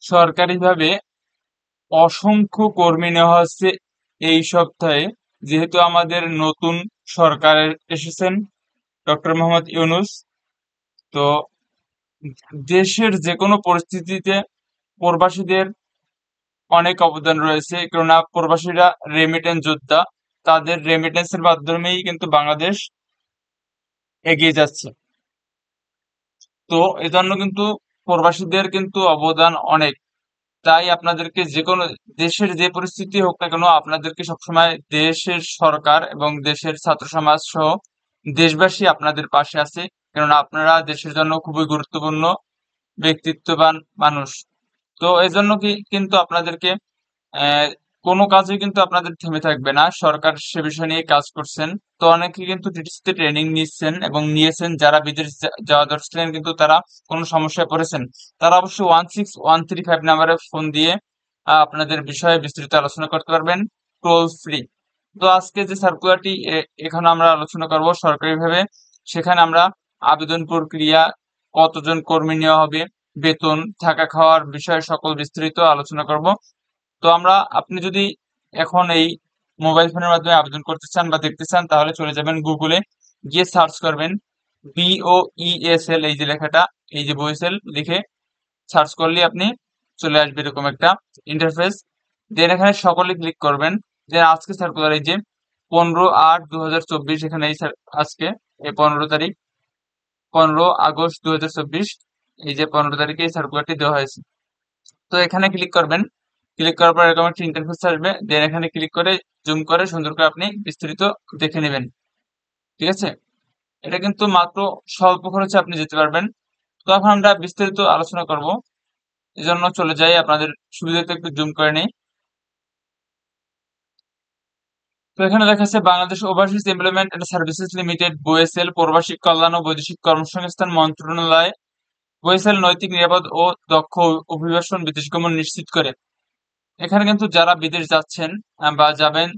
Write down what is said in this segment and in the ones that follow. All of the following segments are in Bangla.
সরকারিভাবে অসংখ্য কর্মী নেওয়া হচ্ছে এই সপ্তাহে, যেহেতু আমাদের নতুন সরকার এসেছেন, ডক্টর মোহাম্মদ ইউনূস। তো দেশের যে কোনো পরিস্থিতিতে প্রবাসীদের অনেক অবদান রয়েছে, কেননা প্রবাসীরা রেমিটেন্স যোদ্ধা। তাদের রেমিটেন্সের মাধ্যমেই কিন্তু বাংলাদেশ এগিয়ে যাচ্ছে। তো এজন্য কিন্তু প্রবাসীদের কিন্তু অবদান অনেক। তাই আপনাদেরকে যে কোনো দেশের যে পরিস্থিতি হোক না কেন, আপনাদেরকে সবসময় দেশের সরকার এবং দেশের ছাত্র সমাজ সহ দেশবাসী আপনাদের পাশে আছে। কেননা আপনারা দেশের জন্য খুবই গুরুত্বপূর্ণ ব্যক্তিত্ববান মানুষ। তো এজন্য কিন্তু আপনাদেরকে আহ, কোনো কাজে কিন্তু আপনাদের থেমে থাকবে না, সরকার সে বিষয় নিয়ে কাজ করছেন। তো অনেকে কিন্তু টিটিসিতে ট্রেনিং নিচ্ছেন এবং নিয়েছেন, যারা বিদেশ যাওয়া দরছিলেন কিন্তু তারা কোনো সমস্যায় পড়েছেন, তারা অবশ্যই 16135 নাম্বারে ফোন দিয়ে আপনাদের বিষয়ে বিস্তারিত আলোচনা করতে পারবেন, টোল ফ্রি। তো আজকে যে সার্কুলারটি এখানে আমরা আলোচনা করব সরকারিভাবে, সেখানে আমরা আবেদন প্রক্রিয়া, কতজন কর্মী নেওয়া হবে, বেতন, থাকা খাওয়ার বিষয়ে সকল বিস্তারিত আলোচনা করব। তো আপনি যদি এখন এই মোবাইল ফোনের মাধ্যমে আবেদন করতে চান বা দেখতে চান, তাহলে চলে যাবেন গুগলে, গিয়ে সার্চ করবেন BOESL, এই যে লেখাটা, এই যে বয়েসেল লিখে সার্চ করলে আপনি চলে আসবে এরকম একটা ইন্টারফেস। দেন এখানে সকলে ক্লিক করবেন। দেন আজকে সার্কুলার, এই যে 15/8/2024, এখানে আজকে এই 15 তারিখ, 15 আগস্ট 2024, এই যে 15 তারিখে এই সার্কুলারটি দেওয়া হয়েছে। তো এখানে ক্লিক করবেন। ক্লিক করার পর এরকম একটা ইন্টারফেস আসবে। দেন এখানে ক্লিক করে জুম করে সুন্দর করে আপনি বিস্তারিত দেখে নেবেন। ঠিক আছে? এটা কিন্তু মাত্র স্বল্প খরচে আপনি যেতে পারবেন। তো এখন আমরা বিস্তারিত আলোচনা করব, এজন্য চলে যাই, আপনাদের সুবিধাতে একটু জুম করে নেই। তো এখানে দেখা যাচ্ছে Bangladesh overseas employment and services limited, BOESL, প্রবাসী কল্যাণ ও বৈদেশিক কর্মসংস্থান মন্ত্রণালয়। BOESL নৈতিক, নিরাপদ ও দক্ষ অভিবাসন বিদেশ গমন নিশ্চিত করে। এখানে কিন্তু যারা বিদেশ যাচ্ছেন বা যাবেন,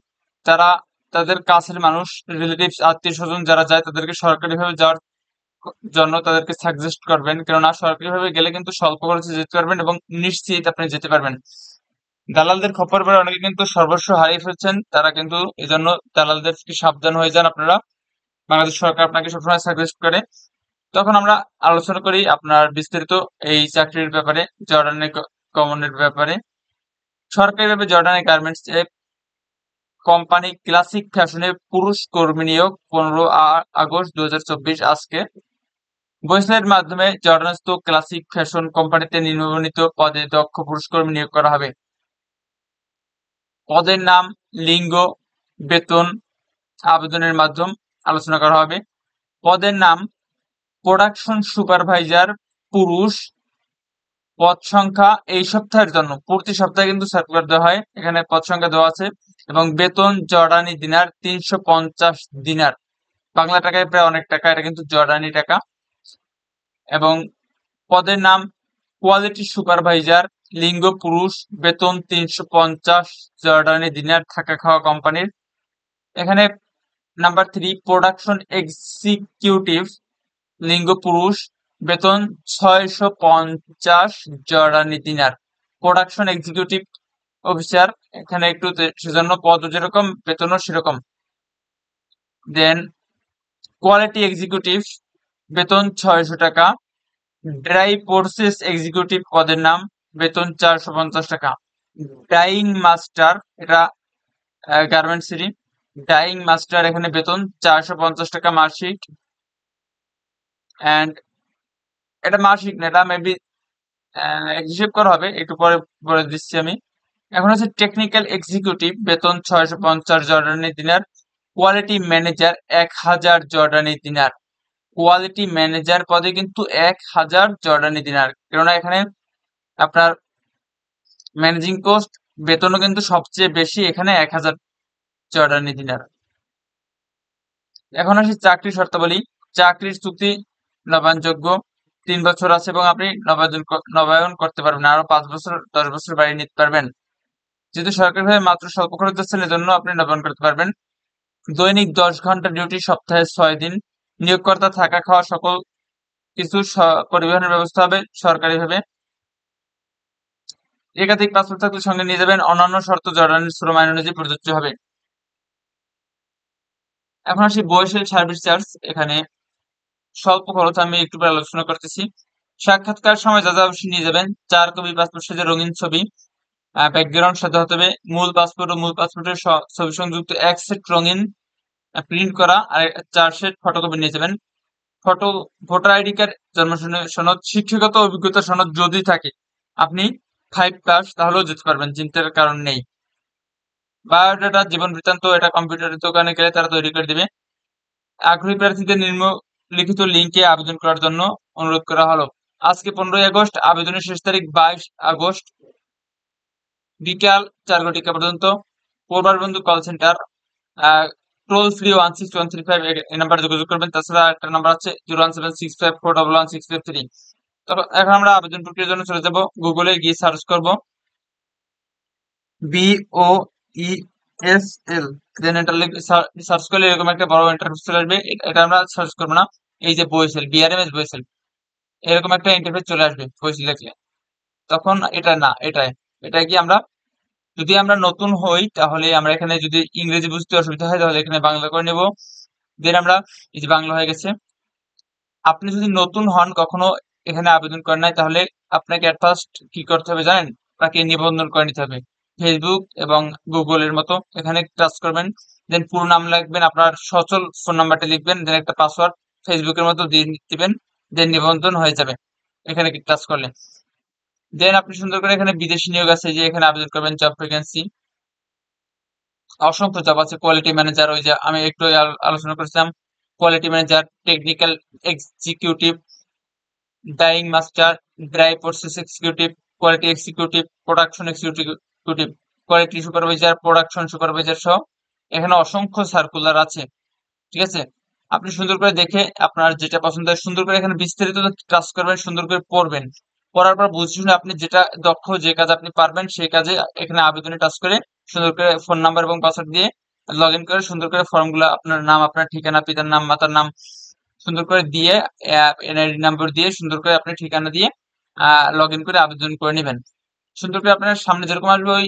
তারা তাদের কাছের মানুষ, রিলেটিভস, আত্মীয় স্বজন যারা যায়, তাদেরকে সরকারিভাবে যাওয়ার জন্য তাদেরকে সাজেস্ট করবেন। কেননা সরকারিভাবে গেলে কিন্তু স্বল্প খরচে যেতে পারবেন এবং নিশ্চিত আপনি যেতে পারবেন। দালালদের খপ্পরে পড়ে অনেকে কিন্তু সর্বস্ব হারিয়ে ফেলছেন, তারা কিন্তু এই জন্য দালালদের থেকে সাবধান হয়ে যান আপনারা। বাংলাদেশ সরকার আপনাকে সবসময় সাজেস্ট করে। তখন আমরা আলোচনা করি আপনার বিস্তারিত এই চাকরির ব্যাপারে, জর্ডানের কমনের ব্যাপারে। সরকারিভাবে জর্ডানের গার্মেন্টস কোম্পানি ক্লাসিক ফ্যাশনে পুরুষ কর্মী নিয়োগ, 15 আগস্ট 2024 আজকে। বৈষলের মাধ্যমে জর্ডানস্থ ক্লাসিক ফ্যাশন কোম্পানিতে নিম্নবর্ণিত পদে দক্ষ পুরুষ কর্মী নিয়োগ করা হবে। পদের নাম, লিঙ্গ, বেতন, আবেদনের মাধ্যম আলোচনা করা হবে। পদের নাম প্রোডাকশন সুপারভাইজার, পুরুষ। পদ সংখ্যা এই সপ্তাহের জন্য, প্রতি সপ্তাহে কিন্তু সার্কুলার দেওয়া হয়, এখানে পদ সংখ্যা দেওয়া আছে। এবং বেতন জর্ডানি দিনার, 350 দিনার, বাংলা টাকায় প্রায় অনেক টাকা, এটা কিন্তু জর্ডানি টাকা। এবং পদের নাম কোয়ালিটি সুপারভাইজার, লিঙ্গ পুরুষ, বেতন 350 জর্ডানি দিনার, থাকা খাওয়া কোম্পানির। এখানে নাম্বার 3 প্রোডাকশন এক্সিকিউটিভ, লিঙ্গ পুরুষ, বেতন 650 জর্ডানি দিনার, প্রোডাকশন এক্সিকিউটিভ অফিসার। এখানে একটু সেজন্য পদ যেরকম বেতনও সেরকম। দেন কোয়ালিটি এক্সিকিউটিভ, বেতন 600 টাকা। ড্রাই প্রসেস এক্সিকিউটিভ পদের নাম, বেতন 450 টাকা। ডাইং মাস্টার, এটা গার্মেন্টসেরই, ডাইং মাস্টার, এখানে বেতন 450 টাকা মাসিক। অ্যান্ড এটা মাসিক না, এটা মেবি হিসেব করা হবে, একটু পরে বলে দিচ্ছি আমি। এখন হচ্ছে টেকনিক্যাল এক্সিকিউটিভ, বেতন 650 জর্ডানি দিনার। কোয়ালিটি ম্যানেজার 1000 জর্ডানি দিনার। কোয়ালিটি ম্যানেজার পদে কিন্তু 1000 জর্ডানি দিনার, কেননা এখানে আপনার ম্যানেজিং পোস্ট, বেতনও কিন্তু সবচেয়ে বেশি, এখানে 1000 জর্ডানি দিনার। এখন আসি চাকরির শর্তাবলী। চাকরির চুক্তি নবায়নযোগ্য, 3 বছর আছে এবং আপনি নবায়ন করতে পারবেন, আরো 5 বছর 10 বছর বাড়িয়ে নিতে পারবেন। যেহেতু সরকারিভাবে মাত্র স্বল্প খরচ যাচ্ছেন, এজন্য আপনি নবায়ন করতে পারবেন। দৈনিক 10 ঘন্টা ডিউটি, সপ্তাহে 6 দিন। নিয়োগকর্তা থাকা খাওয়া সকল কিছু পরিবহনের ব্যবস্থা হবে সরকারিভাবে। একাধিক পাসপোর্ট থাকলে সঙ্গে নিয়ে যাবেন। অন্যান্য শর্ত জর্ডানের শ্রম আইন অনুযায়ী প্রযোজ্য হবে। এখন আসি বয়সের সার্ভিস চার্জ। এখানে স্বল্প খরচ আমি একটু পরে আলোচনা করতেছি। সাক্ষাৎকার সময় যা অবশ্যই নিয়ে যাবেন 4 কপি পাসপোর্ট সাইজের রঙিন ছবি, ব্যাকগ্রাউন্ড সাথে হতে হবে। মূল পাসপোর্ট ও মূল পাসপোর্টের ছবি সংযুক্ত 1 সেট রঙিন প্রিন্ট করা আর 4 সেট ফটোকপি নিয়ে যাবেন। ফটো, ভোটার আইডি কার্ড, জন্ম সনদ, শিক্ষাগত অভিজ্ঞতা সনদ যদি থাকে, আপনি 5+ তাহলেও যেতে পারবেন, চিন্তার কারণ নেই। বায়োডাটা, জীবন বৃত্তান্ত, এটা কম্পিউটারের দোকানে গেলে তারা তৈরি করে দিবে। আগ্রহী প্রার্থীদের নিম্নলিখিত লিঙ্কে আবেদন করার জন্য অনুরোধ করা হলো। আজকে 15ই আগস্ট, আবেদনের শেষ তারিখ 22 আগস্ট বিকাল 4 ঘটিকা পর্যন্ত। পরিবার বন্ধু কল সেন্টার, টোল ফ্রি 16135 এই নাম্বারে যোগাযোগ করবেন। তাছাড়া একটা নাম্বার আছে 01765411653। তো এখন আমরা আবেদন প্রক্রিয়ার জন্য চলে যাব। গুগলে গিয়ে সার্চ করব BOESL, দেন এটা সার্চ করলে এরকম একটা বড় ইন্টারফেস চলে আসবে। এটা আমরা সার্চ করবো না, এই যে বয়েসেল, BRMS বয়েসেল, এরকম একটা ইন্টারফেস চলে আসবে বয়েসেল লিখলে। তখন এটা না, এটা কি আমরা যদি আমরা নতুন হই তাহলে আমরা এখানে যদি ইংরেজি বুঝতে অসুবিধা হয় তাহলে এখানে বাংলা করে নেব। দেন আমরা এই যে বাংলা হয়ে গেছে। আপনি যদি নতুন হন, কখনো এখানে আবেদন করেন নাই, তাহলে আপনাকে এট ফার্স্ট কি করতে হবে জানেন? আপনাকে নিবন্ধন করে নিতে হবে ফেসবুক এবং গুগলের মতো। এখানে টাচ করবেন, দেন পুরো নাম লিখবেন, আপনার সচল ফোন নাম্বারটা লিখবেন, দেন একটা পাসওয়ার্ড ফেসবুকের মতো দিয়ে দিবেন, দেন নিবন্ধন হয়ে যাবে এখানে টাচ করলে। দেন আপনি সুন্দর করে এখানে বিদেশি নিয়োগ আছে যে এখানে আবেদন করবেন। জব ভ্যাকেন্সি অসংখ্য জব আছে। কোয়ালিটি ম্যানেজার, ওই যে আমি একটু আলোচনা করেছিলাম, quality manager, technical executive, dyeing master, dry process executive, quality executive, production executive, quality supervisor, production supervisor সহ এখানে অসংখ্য সার্কুলার আছে। ঠিক আছে, আপনি সুন্দর করে দেখে আপনার যেটা পছন্দ হয় সুন্দর করে এখানে বিস্তারিত টাচ করবেন, সুন্দর করে পড়বেন। পড়ার পর বুঝে শুনে আপনি যেটা দক্ষ, যে কাজ আপনি পারবেন সেই কাজে এখানে আবেদনে টাচ করে সুন্দর করে ফোন নাম্বার এবং পাসওয়ার্ড দিয়ে লগ ইন করে সুন্দর করে ফর্মগুলো, আপনার নাম, আপনার ঠিকানা, পিতার নাম, মাতার নাম সুন্দর করে দিয়ে, এনআইডি নাম্বার দিয়ে সুন্দর করে আপনি ঠিকানা দিয়ে লগ ইন করে আবেদন করে নেবেন। সুন্দর করে আপনার সামনে যেরকম আসবে ওই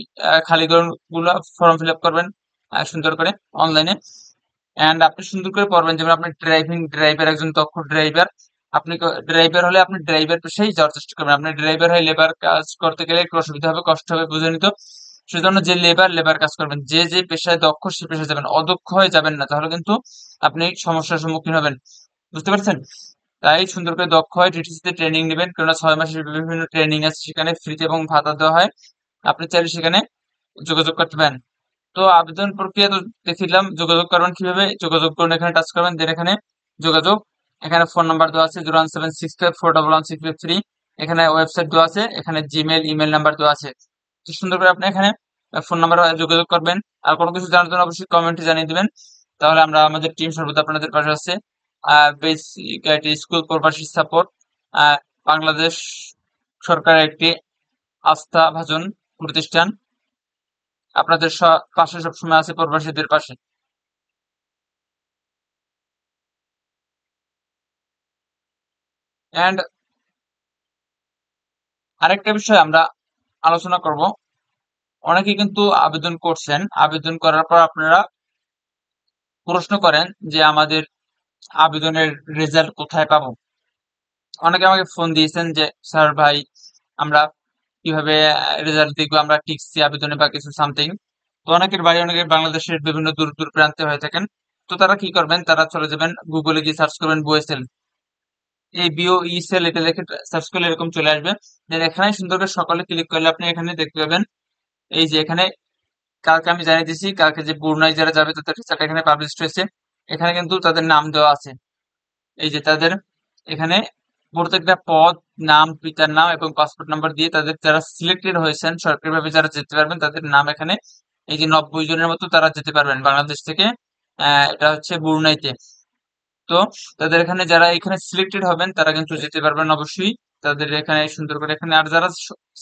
খালি গুলো ফর্ম ফিল আপ করবেন সুন্দর করে অনলাইনে। এন্ড আপনি সুন্দর করে পড়বেন, যেমন আপনি ড্রাইভার, একজন দক্ষ ড্রাইভার। আপনি ড্রাইভার হলে আপনি ড্রাইভার পেশায় যাওয়ার চেষ্টা করবেন। আপনি ড্রাইভার হয়ে লেবার কাজ করতে গেলে একটু অসুবিধা হবে, কষ্ট হবে, বুঝে নিত। সেজন্য যে লেবার কাজ করবেন, যে পেশায় দক্ষ সে পেশায় যাবেন, অদক্ষ হয়ে যাবেন না, তাহলে কিন্তু আপনি সমস্যার সম্মুখীন হবেন। বুঝতে পারছেন? তাই সুন্দর করে দক্ষ হয় টিটিসিতে ট্রেনিং নেবেন, কেননা 6 মাসের বিভিন্ন ট্রেনিং আছে সেখানে ফ্রিতে এবং ভাতা দেওয়া হয়। আপনি চাইলে সেখানে যোগাযোগ করতে পারেন। তো আবেদন প্রক্রিয়া তো দেখিলাম, যোগাযোগ করবেন কিভাবে, যোগাযোগ করুন এখানে টাচ করবেন, দেন এখানে যোগাযোগ, এখানে ফোন নাম্বার দেওয়া আছে 01765411653। এখানে ওয়েবসাইট দেওয়া আছে, এখানে জিমেল ইমেল নাম্বার দেওয়া আছে। তো সুন্দর করে আপনি এখানে ফোন নাম্বারে যোগাযোগ করবেন। আর কোনো কিছু জানার জন্য অবশ্যই কমেন্টে জানিয়ে দিবেন, তাহলে আমরা আমাদের টিম সর্বদা আপনাদের পাশে আছে। বেসিক আইটি স্কুল প্রবাসী সাপোর্ট, বাংলাদেশ সরকারের একটি আস্থাভাজন প্রতিষ্ঠান, আপনাদের পাশে সবসময় আছে, প্রবাসীদের পাশে। এন্ড আরেকটা বিষয় আমরা আলোচনা করব, অনেকে কিন্তু আবেদন করছেন, আবেদন করার পর আপনারা প্রশ্ন করেন যে আমাদের আবেদনের রেজাল্ট কোথায় পাবো। অনেকে আমাকে ফোন দিয়েছেন যে স্যার ভাই আমরা কিভাবে রেজাল্ট দেখবো, আমরা টিকছি আবেদনে বা কিছু সামথিং। তো অনেকের বাড়ি, অনেকের বাংলাদেশের বিভিন্ন দূর দূর প্রান্তে হয়ে থাকেন। তো তারা কি করবেন, তারা চলে যাবেন গুগলে গিয়ে সার্চ করবেন বয়েসেল, এই BOESL এটা লিখে সার্চ করলে এরকম চলে আসবে। দেন এখানে সুন্দর করে সকলে ক্লিক করলে আপনি এখানে দেখতে পাবেন এই যে এখানে কালকে আমি জানিয়ে দিয়েছি, কালকে যে বুড়নায় যারা যাবে তাদের রেজাল্ট এখানে পাবলিশ হয়েছে। এখানে কিন্তু তাদের নাম দেওয়া আছে, এই যে তাদের এখানে প্রত্যেকটা পদ, নাম, পিতার নাম এবং পাসপোর্ট নাম্বার দিয়ে তাদের যারা সিলেক্টেড হয়েছেন সরকারিভাবে যারা যেতে পারবেন তাদের নাম এখানে, এই যে 90 জনের মতো তারা যেতে পারবেন বাংলাদেশ থেকে। এটা হচ্ছে বুড়নাইতে। তো তাদের এখানে যারা এখানে সিলেক্টেড হবেন তারা কিন্তু যেতে পারবেন অবশ্যই। তাদের এখানে সুন্দর করে এখানে, আর যারা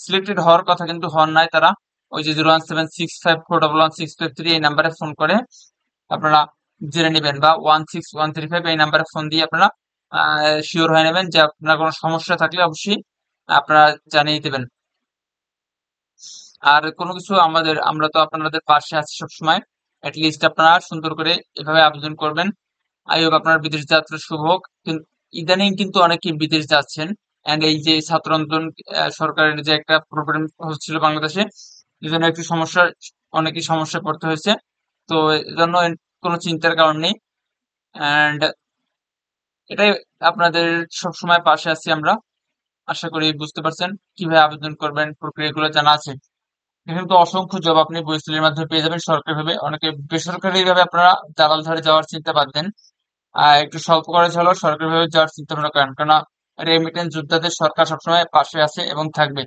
সিলেক্টেড হওয়ার কথা কিন্তু হন নাই, তারা ওই যে 01765411653 এই নাম্বারে ফোন করে আপনারা জেনে নেবেন, বা 16135 এই নাম্বারে ফোন দিয়ে আপনারা শিওর হয়ে নেবেন যে আপনার কোনো সমস্যা থাকলে অবশ্যই আপনারা জানিয়ে দেবেন। আর কোনো কিছু আমরা তো আপনাদের পাশে আছি সবসময়। লিস্ট আপনারা সুন্দর করে এভাবে আবেদন করবেন। আই হোপ আপনার বিদেশ যাত্রা শুভ হোক। ইদানিং কিন্তু অনেকেই বিদেশ যাচ্ছেন, এন্ড এই যে ছাত্র আন্দোলন, সরকারের যে একটা প্রবলেম হচ্ছিল বাংলাদেশে, এই জন্য একটু সমস্যা, অনেকই সমস্যায় পড়তে হয়েছে। তো এজন্য কোনো চিন্তার কারণ নেই। অ্যান্ড এটাই, আপনাদের সবসময় পাশে আছি আমরা। আশা করি বুঝতে পারছেন কিভাবে আবেদন করবেন, প্রক্রিয়াগুলো জানা আছে। এখানে তো অসংখ্য জব আপনি বইস্কুলের মাধ্যমে পেয়ে যাবেন সরকারি ভাবে। অনেকে বেসরকারি ভাবে আপনারা দালাল ধরে যাওয়ার চিন্তা বাদ দেন। একটু স্বল্প খরচ হলেও সরকারি ভাবে যাওয়ার চিন্তা ভাবনা করেন, কেননা রেমিটেন্স যোদ্ধাদের সরকার সবসময় পাশে আছে এবং থাকবে।